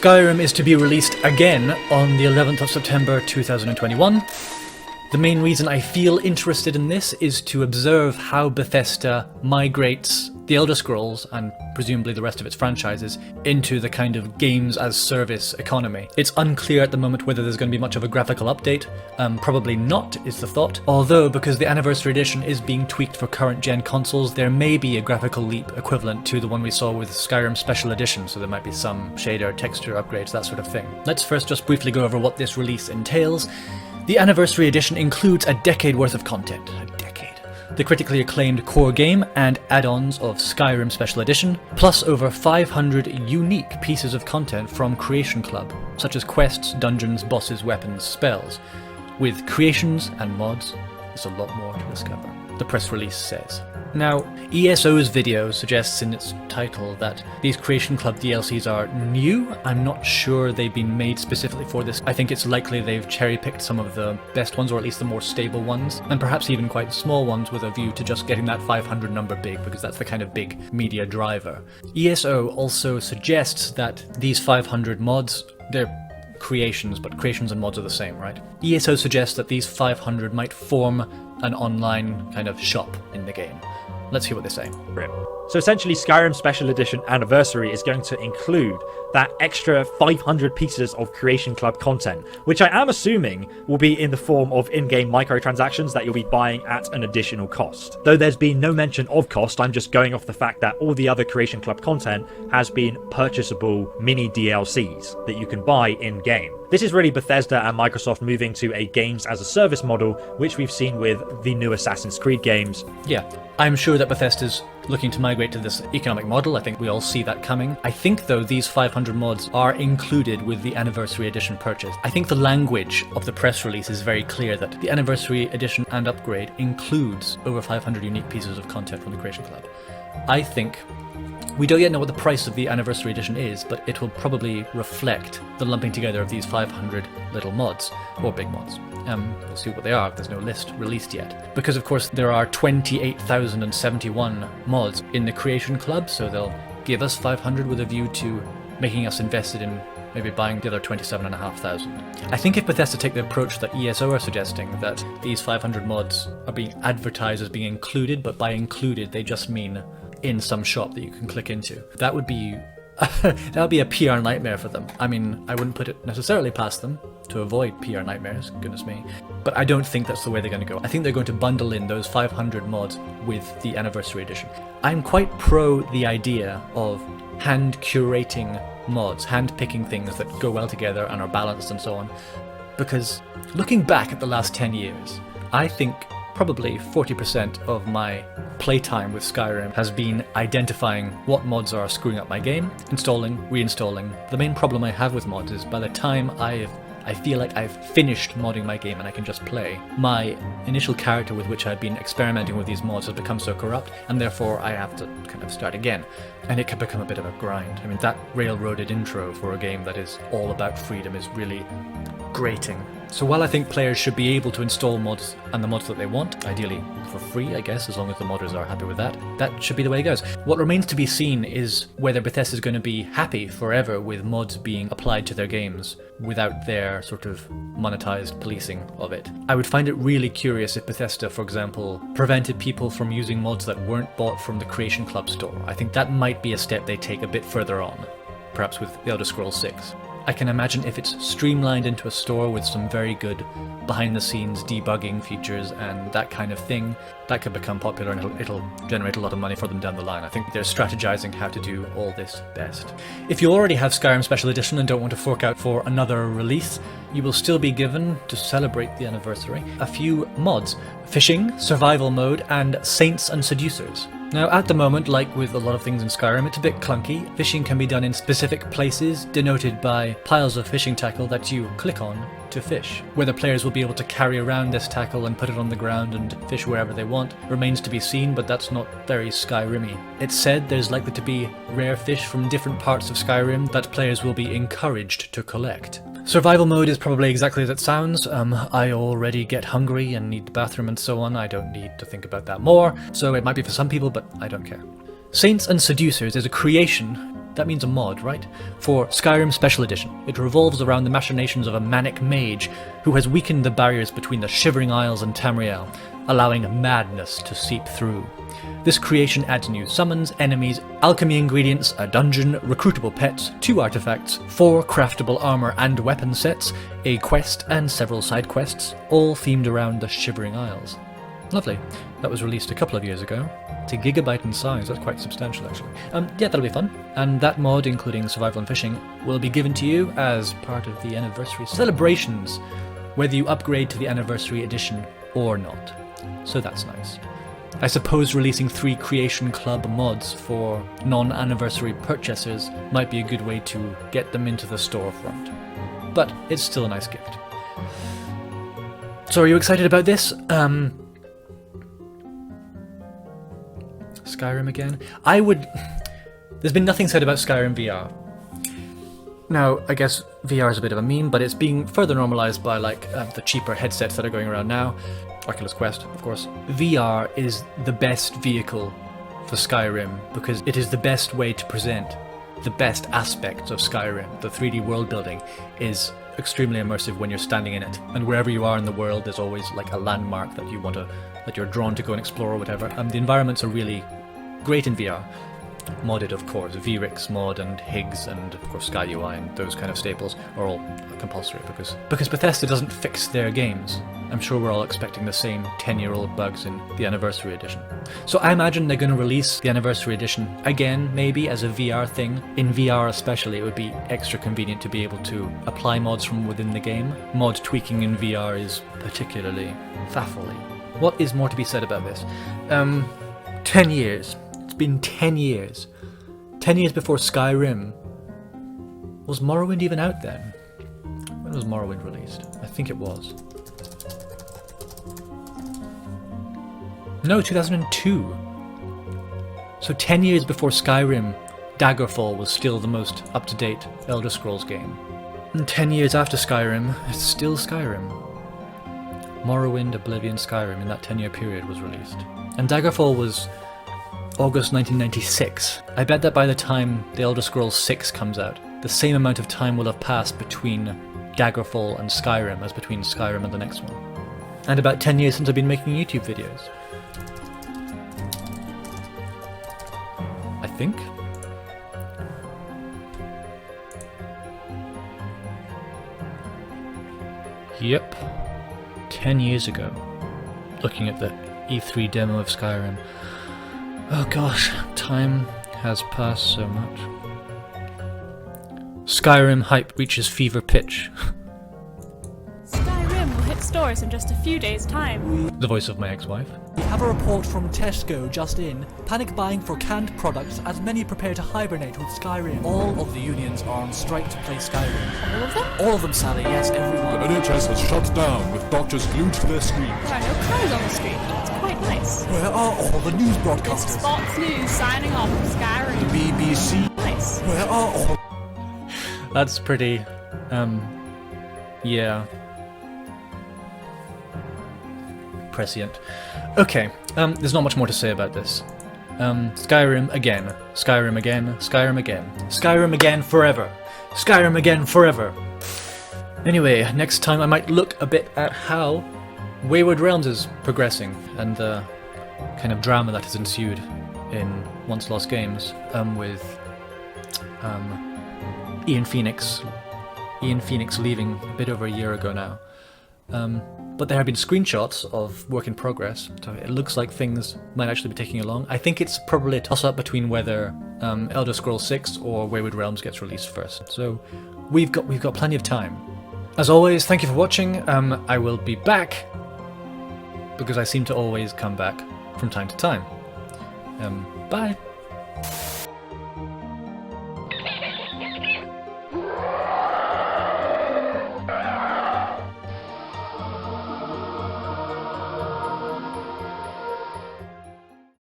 Skyrim is to be released again on the 11th of September 2021. The main reason I feel interested in this is to observe how Bethesda migrates the Elder Scrolls, and presumably the rest of its franchises, into the kind of games-as-service economy. It's unclear at the moment whether there's going to be much of a graphical update. Probably not, is the thought. Although, because the Anniversary Edition is being tweaked for current-gen consoles, there may be a graphical leap equivalent to the one we saw with Skyrim Special Edition, so there might be some shader, texture upgrades, that sort of thing. Let's first just briefly go over what this release entails. The Anniversary Edition includes a decade worth of content. The critically acclaimed core game and add-ons of Skyrim Special Edition, plus over 500 unique pieces of content from Creation Club, such as quests, dungeons, bosses, weapons, spells. With creations and mods, there's a lot more to discover, the press release says. Now, ESO's video suggests in its title that these Creation Club DLCs are new. I'm not sure they've been made specifically for this. I think it's likely they've cherry-picked some of the best ones, or at least the more stable ones, and perhaps even quite small ones with a view to just getting that 500 number big, because that's the kind of big media driver. ESO also suggests that these 500 mods, they're creations, but creations and mods are the same, right? ESO suggests that these 500 might form an online kind of shop in the game. Let's hear what they say. So essentially, Skyrim Special Edition Anniversary is going to include that extra 500 pieces of Creation Club content, which I am assuming will be in the form of in-game microtransactions that you'll be buying at an additional cost. Though there's been no mention of cost, I'm just going off the fact that all the other Creation Club content has been purchasable mini DLCs that you can buy in-game. This is really Bethesda and Microsoft moving to a games-as-a-service model, which we've seen with the new Assassin's Creed games. Yeah, I'm sure that Bethesda's looking to migrate to this economic model. I think we all see that coming. I think, though, these 500 mods are included with the Anniversary Edition purchase. I think the language of the press release is very clear that the Anniversary Edition and upgrade includes over 500 unique pieces of content from the Creation Club. I think we don't yet know what the price of the Anniversary Edition is, but it will probably reflect the lumping together of these 500 little mods, or big mods. We'll see what they are. There's no list released yet. Because, of course, there are 28,071 mods in the Creation Club, so they'll give us 500 with a view to making us invested in maybe buying the other 27,500. I think if Bethesda take the approach that ESO are suggesting, that these 500 mods are being advertised as being included, but by included they just mean in some shop that you can click into, that would be that would be a PR nightmare for them. I mean, I wouldn't put it necessarily past them to avoid PR nightmares, goodness me, but I don't think that's the way they're going to go. I think they're going to bundle in those 500 mods with the Anniversary Edition. I'm quite pro the idea of hand curating mods, hand picking things that go well together and are balanced and so on, because looking back at the last 10 years, I think probably 40% of my playtime with Skyrim has been identifying what mods are screwing up my game, installing, reinstalling. The main problem I have with mods is by the time I feel like I've finished modding my game and I can just play, my initial character with which I've been experimenting with these mods has become so corrupt, and therefore I have to kind of start again. And it can become a bit of a grind. I mean, that railroaded intro for a game that is all about freedom is really grating. So while I think players should be able to install mods and the mods that they want, ideally for free, I guess, as long as the modders are happy with that, that should be the way it goes. What remains to be seen is whether Bethesda is going to be happy forever with mods being applied to their games without their sort of monetized policing of it. I would find it really curious if Bethesda, for example, prevented people from using mods that weren't bought from the Creation Club store. I think that might be a step they take a bit further on, perhaps with The Elder Scrolls 6. I can imagine if it's streamlined into a store with some very good behind-the-scenes debugging features and that kind of thing, that could become popular and it'll generate a lot of money for them down the line. I think they're strategizing how to do all this best. If you already have Skyrim Special Edition and don't want to fork out for another release, you will still be given, to celebrate the anniversary, a few mods: Fishing, Survival Mode, and Saints and Seducers. Now, at the moment, like with a lot of things in Skyrim, it's a bit clunky. Fishing can be done in specific places, denoted by piles of fishing tackle that you click on to fish. Whether players will be able to carry around this tackle and put it on the ground and fish wherever they want remains to be seen, but that's not very Skyrim-y. It's said there's likely to be rare fish from different parts of Skyrim that players will be encouraged to collect. Survival mode is probably exactly as it sounds. I already get hungry and need the bathroom and so on. I don't need to think about that more, so it might be for some people, but I don't care. Saints and Seducers is a creation That means a mod, right? For Skyrim Special Edition. It revolves around the machinations of a manic mage who has weakened the barriers between the Shivering Isles and Tamriel, allowing madness to seep through. This creation adds new summons, enemies, alchemy ingredients, a dungeon, recruitable pets, 2 artifacts, 4 craftable armor and weapon sets, a quest and several side quests, all themed around the Shivering Isles. Lovely. That was released a couple of years ago. It's a gigabyte in size, that's quite substantial actually. Yeah, that'll be fun. And that mod, including survival and fishing, will be given to you as part of the anniversary celebrations, whether you upgrade to the anniversary edition or not. So that's nice. I suppose releasing 3 Creation Club mods for non-anniversary purchasers might be a good way to get them into the storefront. But it's still a nice gift. So are you excited about this? Skyrim again? There's been nothing said about Skyrim VR. Now, I guess VR is a bit of a meme, but it's being further normalized by the cheaper headsets that are going around now. Oculus Quest, of course. VR is the best vehicle for Skyrim because it is the best way to present the best aspects of Skyrim. The 3D world building is extremely immersive when you're standing in it, and wherever you are in the world, there's always a landmark that you're drawn to go and explore or whatever. The environments are really great in VR. Modded, of course. VRIX mod and Higgs and, of course, SkyUI and those kind of staples are all compulsory because Bethesda doesn't fix their games. I'm sure we're all expecting the same 10-year-old bugs in the Anniversary Edition. So I imagine they're going to release the Anniversary Edition again, maybe, as a VR thing. In VR especially, it would be extra convenient to be able to apply mods from within the game. Mod tweaking in VR is particularly baffling. What is more to be said about this? 10 years. It's been 10 years. 10 years before Skyrim. Was Morrowind even out then? When was Morrowind released? I think it was. No, 2002. So 10 years before Skyrim, Daggerfall was still the most up-to-date Elder Scrolls game. And 10 years after Skyrim, it's still Skyrim. Morrowind, Oblivion, Skyrim in that 10-year period was released. And Daggerfall was August 1996. I bet that by the time The Elder Scrolls 6 comes out, the same amount of time will have passed between Daggerfall and Skyrim as between Skyrim and the next one. And about 10 years since I've been making YouTube videos. I think. Yep. 10 years ago. Looking at the E3 demo of Skyrim. Oh gosh, time has passed so much. Skyrim hype reaches fever pitch. Skyrim will hit stores in just a few days' time. The voice of my ex-wife. We have a report from Tesco just in. Panic buying for canned products as many prepare to hibernate with Skyrim. All of the unions are on strike to play Skyrim. All of them? All of them, Sally, yes, everyone. The NHS has shut down with doctors glued to their screens. There are no cars on the street. It's quite nice. Where are all the news It's broadcasters? Fox News signing off from Skyrim. BBC. Nice. Where are all... That's pretty, yeah. Prescient. Okay, there's not much more to say about this. Skyrim again. Skyrim again. Skyrim again. Skyrim again forever. Skyrim again forever. Anyway, next time I might look a bit at how Wayward Realms is progressing and the kind of drama that has ensued in Once Lost Games with Ian Phoenix leaving a bit over a year ago now. But there have been screenshots of work in progress, so it looks like things might actually be taking along. I think it's probably a toss-up between whether Elder Scrolls 6 or Wayward Realms gets released first. So we've got plenty of time. As always, thank you for watching. I will be back because I seem to always come back from time to time. Bye.